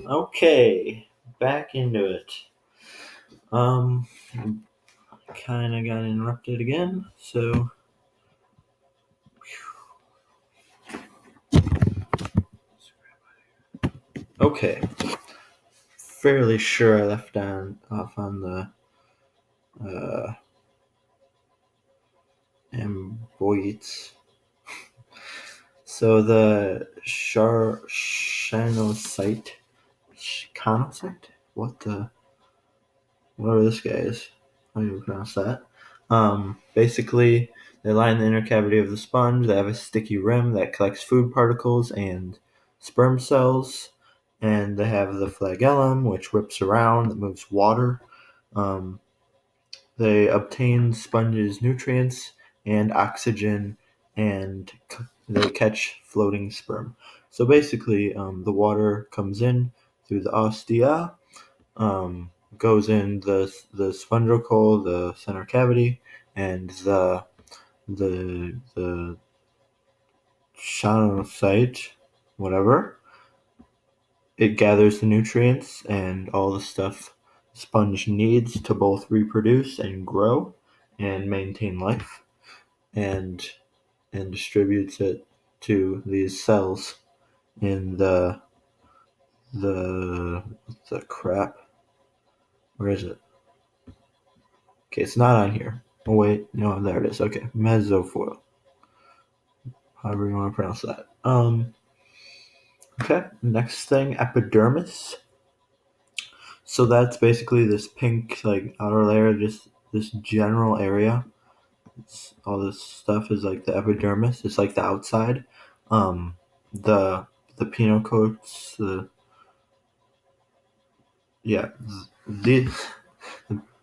Okay, back into it. Um, kind of got interrupted again, so okay. Fairly sure I left off on the uh, amboids. So the chanocyte, whatever this guy is, how do you pronounce that? Basically, they line the inner cavity of the sponge. They have a sticky rim that collects food particles and sperm cells, and they have the flagellum, which whips around, that moves water. Um, they obtain sponges nutrients and oxygen, and they catch floating sperm. So basically, the water comes in through the ostia, goes in the spongicle, the center cavity, and the choanocyte, whatever. It gathers the nutrients and all the stuff sponge needs to both reproduce and grow and maintain life, and distributes it to these cells in the crap. Where is it? Okay, it's not on here. Oh wait, no, there it is. Okay, mesofoil. However you want to pronounce that. Okay, next thing, epidermis. So that's basically this pink, like, outer layer, just this general area. All this stuff is like the epidermis. It's like the outside. Um, the the pinocoats, yeah, the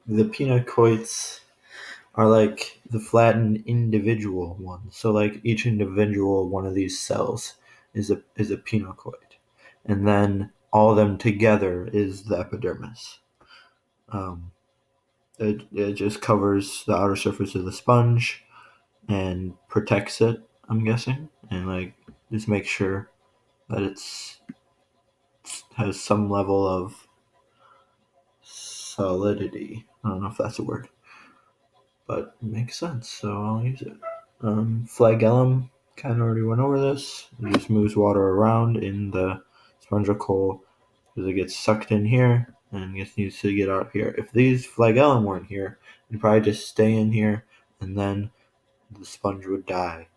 the pinocoids are like the flattened individual ones. So like each individual one of these cells is a pinocoid, and then all of them together is the epidermis. Um, it just covers the outer surface of the sponge and protects it. I'm guessing, and like just make sure that it's has some level of solidity. I don't know if that's a word, but it makes sense, so I'll use it. Flagellum, kind of already went over this. It just moves water around in the spongicle because it gets sucked in here and it needs to get out here. If these flagellum weren't here, it'd probably just stay in here and then the sponge would die.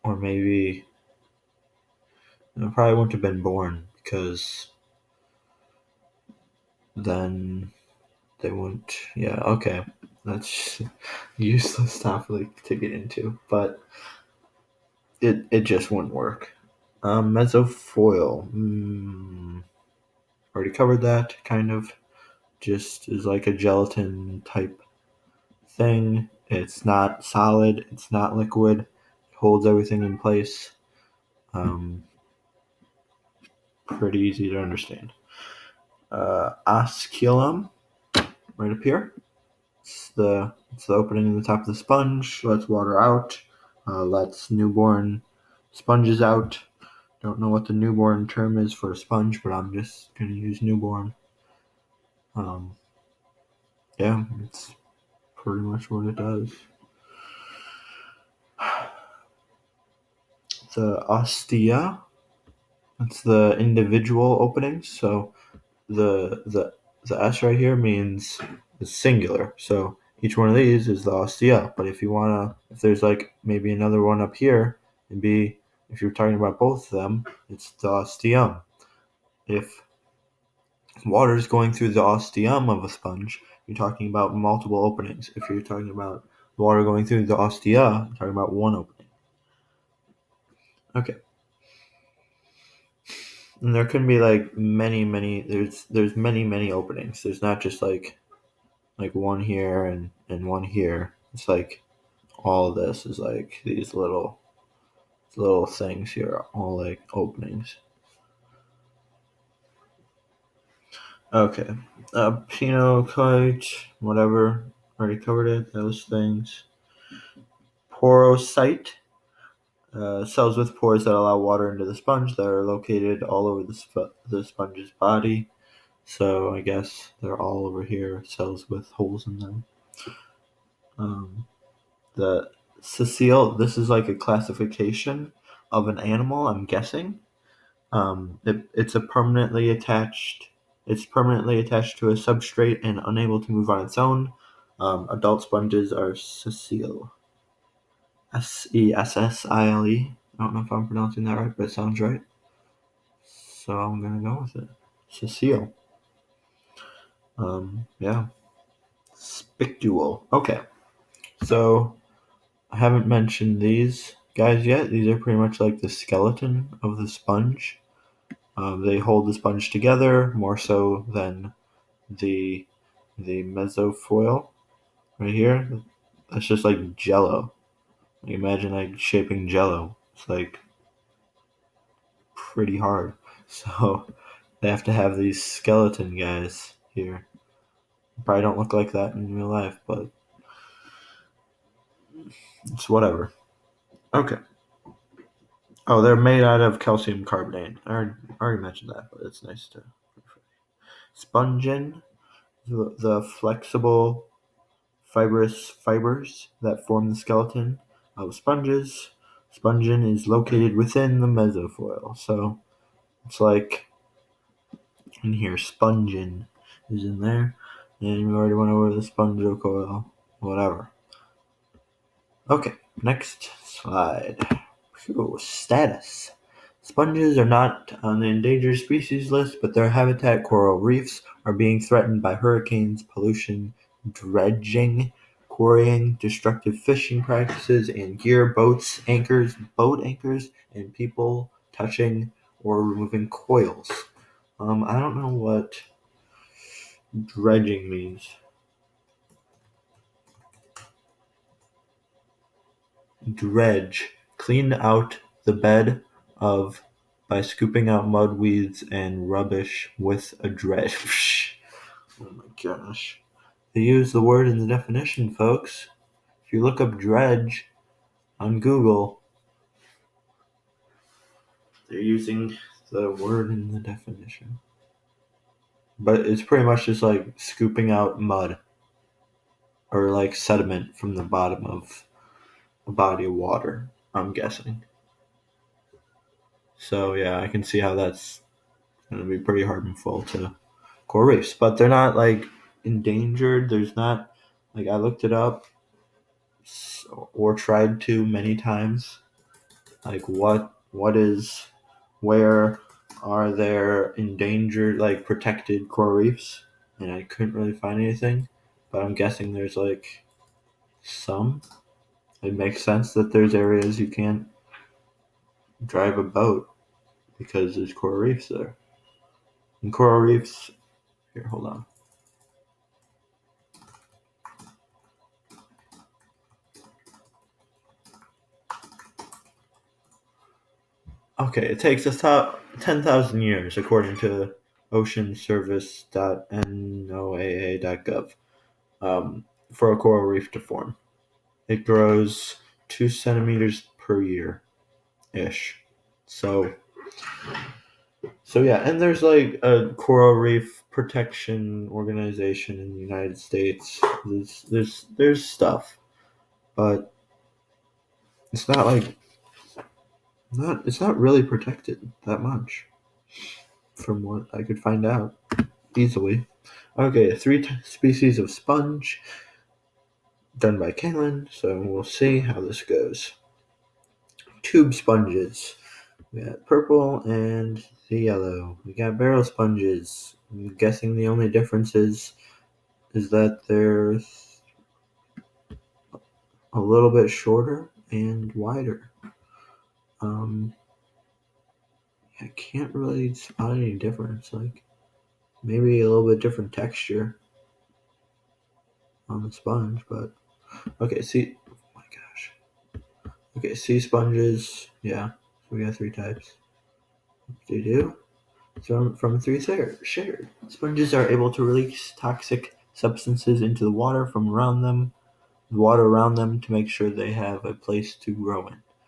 Or maybe it probably wouldn't have been born because then they wouldn't. Yeah, okay. That's useless topic to get into, but it just wouldn't work. Mesofoil. Already covered that, kind of. Just is like a gelatin type thing. It's not solid, it's not liquid, it holds everything in place. Um, Pretty easy to understand. Osculum, right up here. It's the opening in the top of the sponge, lets water out, lets newborn sponges out. Don't know what the newborn term is for a sponge, but I'm just going to use newborn. Um, yeah, it's pretty much what it does. The ostia, that's the individual openings. So the S right here means it's singular. So each one of these is the ostia. But if there's like maybe another one up here, it'd be, if you're talking about both of them, it's the ostium. If water is going through the ostium of a sponge, you're talking about multiple openings. If you're talking about water going through the ostia, you're talking about one opening. Okay. And there can be like many there's many openings. There's not just like one here and one here. It's like all of this is like these little things here are all like openings. Okay. Pinocoid, whatever. Already covered it, those things. Porocyte. Cells with pores that allow water into the sponge that are located all over the sponge's body. So I guess they're all over here, cells with holes in them. The Cecile, this is like a classification of an animal, I'm guessing. It's permanently attached to a substrate and unable to move on its own. Adult sponges are sessile. Sessile. I don't know if I'm pronouncing that right, but it sounds right. So I'm gonna go with it. Sessile. Yeah. Spicule. Okay. So I haven't mentioned these guys yet. These are pretty much like the skeleton of the sponge. They hold the sponge together more so than the mesofoil right here. That's just like jello. Imagine like shaping jello. It's like pretty hard. So they have to have these skeleton guys here. Probably don't look like that in real life, but it's whatever. Okay. Oh, they're made out of calcium carbonate. I already mentioned that, but it's nice to. Spongin, the flexible fibrous fibers that form the skeleton of sponges. Spongin is located within the mesofoil. So it's like in here, spongin is in there. And we already went over the spongocoil, whatever. Okay, next slide. Status. Sponges are not on the endangered species list, but their habitat, coral reefs, are being threatened by hurricanes, pollution, dredging, quarrying, destructive fishing practices, and boat anchors, and people touching or removing coils. I don't know what dredging means. Dredge. Clean out the bed of by scooping out mud, weeds, and rubbish with a dredge. Oh my gosh. They use the word in the definition, folks. If you look up dredge on Google, they're using the word in the definition. But it's pretty much just like scooping out mud or like sediment from the bottom of a body of water, I'm guessing. So yeah, I can see how that's going to be pretty harmful to coral reefs. But they're not like endangered. There's not, like, I looked it up or tried to many times. Like where are there endangered, like protected coral reefs? And I couldn't really find anything. But I'm guessing there's like some. It makes sense that there's areas you can't drive a boat because there's coral reefs there. And coral reefs, here, hold on. Okay, it takes us 10,000 years, according to oceanservice.noaa.gov, for a coral reef to form. It grows 2 centimeters per year, ish. So yeah, and there's like a coral reef protection organization in the United States. There's stuff, but it's not like it's not really protected that much, from what I could find out easily. Okay, 3 species of sponge done by Kaylin, so we'll see how this goes. Tube sponges. We got purple and the yellow. We got barrel sponges. I'm guessing the only difference is that they're a little bit shorter and wider. I can't really spot any difference. Like maybe a little bit different texture on the sponge, but okay. See, oh my gosh. Okay, sea sponges. Yeah, so we got 3 types. They do. From 3 shared. Sponges are able to release toxic substances into the water around them to make sure they have a place to grow in.